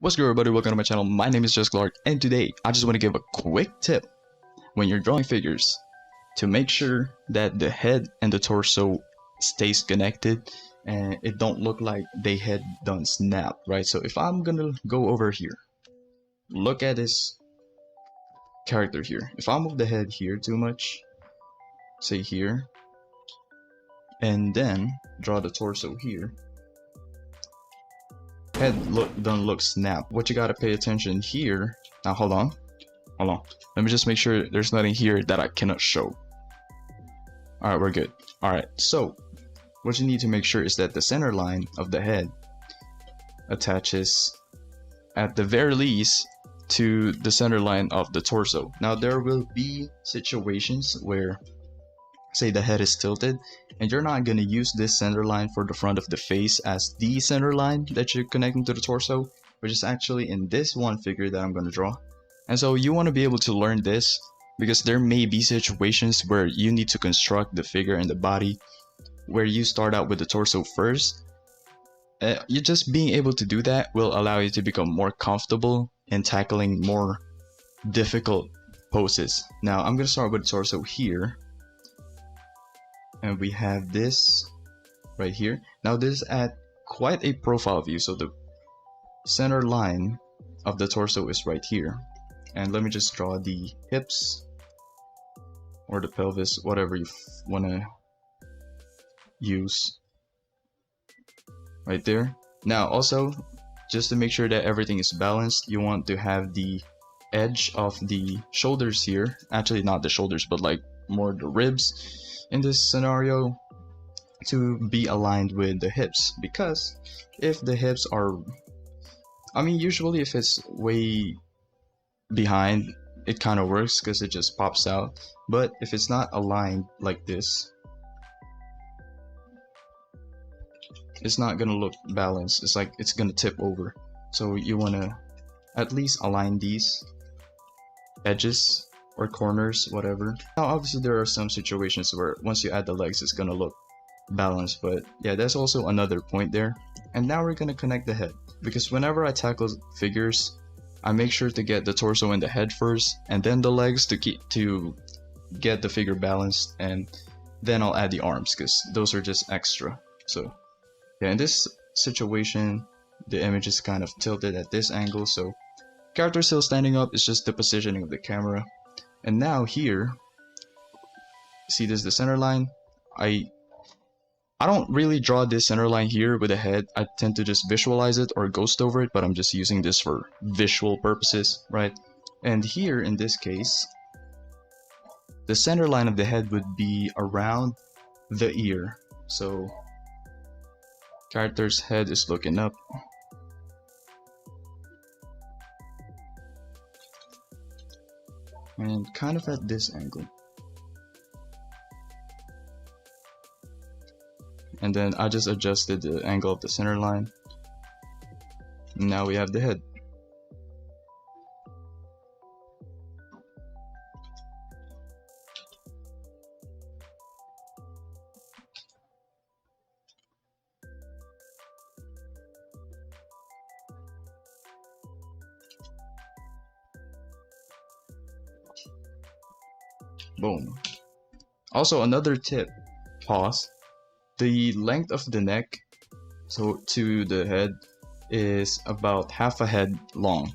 What's good, everybody? Welcome to my channel. My name is Just Clark, and today I just want to give a quick tip when you're drawing figures to make sure that the head and the torso stays connected and it don't look like they head done snap, right? So if I'm gonna go over here, look at this character here. If I move the head here too much, say here, and then draw the torso here, head don't look snap. What you gotta pay attention here. Now hold on. Let me just make sure there's nothing here that I cannot show. Alright, we're good. Alright, so what you need to make sure is that the center line of the head attaches at the very least to the center line of the torso. Now there will be situations where, say, the head is tilted and you're not going to use this center line for the front of the face as the center line that you're connecting to the torso, which is actually in this one figure that I'm going to draw. And so you want to be able to learn this because there may be situations where you need to construct the figure and the body where you start out with the torso first. You just being able to do that will allow you to become more comfortable in tackling more difficult poses. Now I'm going to start with the torso here. And we have this right here. Now this is at quite a profile view, so the center line of the torso is right here. And let me just draw the hips or the pelvis, whatever you want to use, right there. Now also, just to make sure that everything is balanced, you want to have the edge of the shoulders here, actually not the shoulders but like more the ribs in this scenario, to be aligned with the hips, because if the hips are, usually if it's way behind, it kind of works because it just pops out. But if it's not aligned like this, it's not gonna look balanced. It's like it's gonna tip over. So you want to at least align these edges or corners, whatever. Now obviously there are some situations where once you add the legs it's gonna look balanced, but yeah, that's also another point there. And now we're gonna connect the head, because whenever I tackle figures I make sure to get the torso and the head first and then the legs to get the figure balanced, and then I'll add the arms because those are just extra. So yeah, in this situation the image is kind of tilted at this angle, so character still standing up, it's just the positioning of the camera. And now here, see, this is the center line. I don't really draw this center line here with the head. I tend to just visualize it or ghost over it, but I'm just using this for visual purposes, right? And here in this case, the center line of the head would be around the ear. So character's head is looking up. And kind of at this angle. And then I just adjusted the angle of the center line. Now we have the head. Boom. Also, another tip, pause. The length of the neck, so to the head, is about half a head long.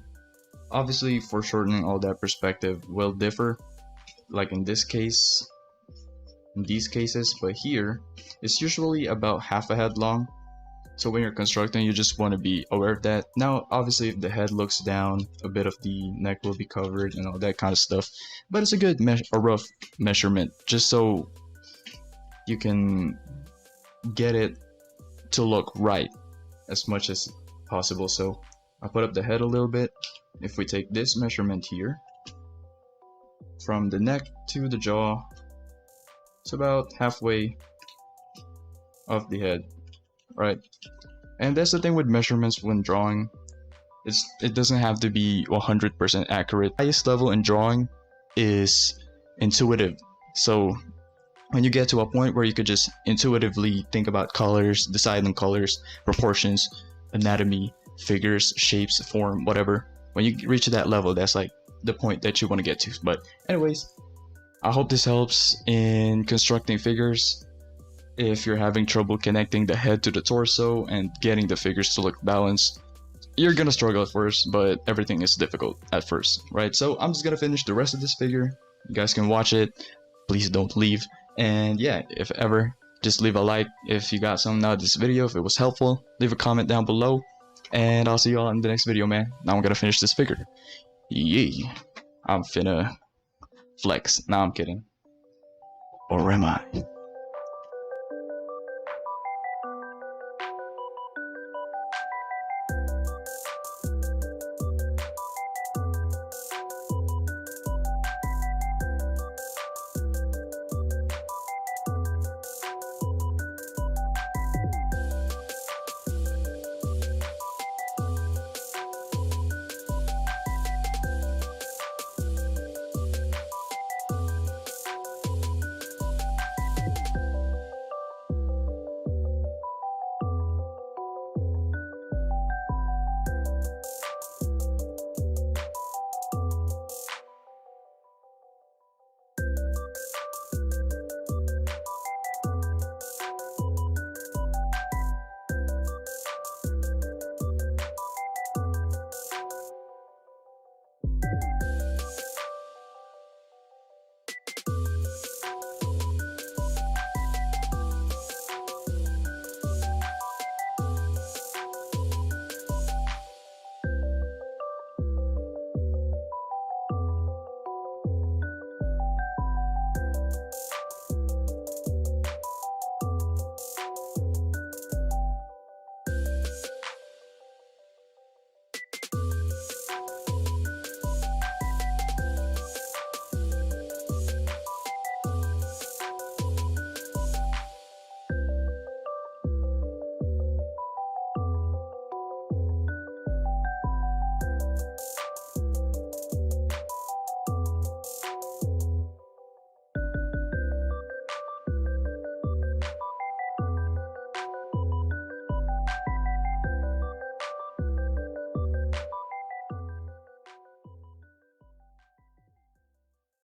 Obviously foreshortening all that perspective will differ, like in this case, in these cases, but here it's usually about half a head long. So when you're constructing, you just want to be aware of that. Now obviously if the head looks down, a bit of the neck will be covered and all that kind of stuff, but it's a good a rough measurement, just so you can get it to look right as much as possible. So I put up the head a little bit. If we take this measurement here, from the neck to the jaw, it's about halfway of the head, right? And that's the thing with measurements when drawing, it doesn't have to be 100% accurate. The highest level in drawing is intuitive. So when you get to a point where you could just intuitively think about colors, decide on colors, proportions, anatomy, figures, shapes, form, whatever. When you reach that level, that's like the point that you want to get to. But anyways, I hope this helps in constructing figures. If you're having trouble connecting the head to the torso and getting the figures to look balanced, you're gonna struggle at first, but everything is difficult at first, right? So I'm just gonna finish the rest of this figure. You guys can watch it. Please don't leave. And yeah, if ever, just leave a like if you got something out of this video, if it was helpful. Leave a comment down below. And I'll see you all in the next video, man. Now I'm gonna finish this figure. Yay. I'm finna flex. Nah, I'm kidding. Or am I?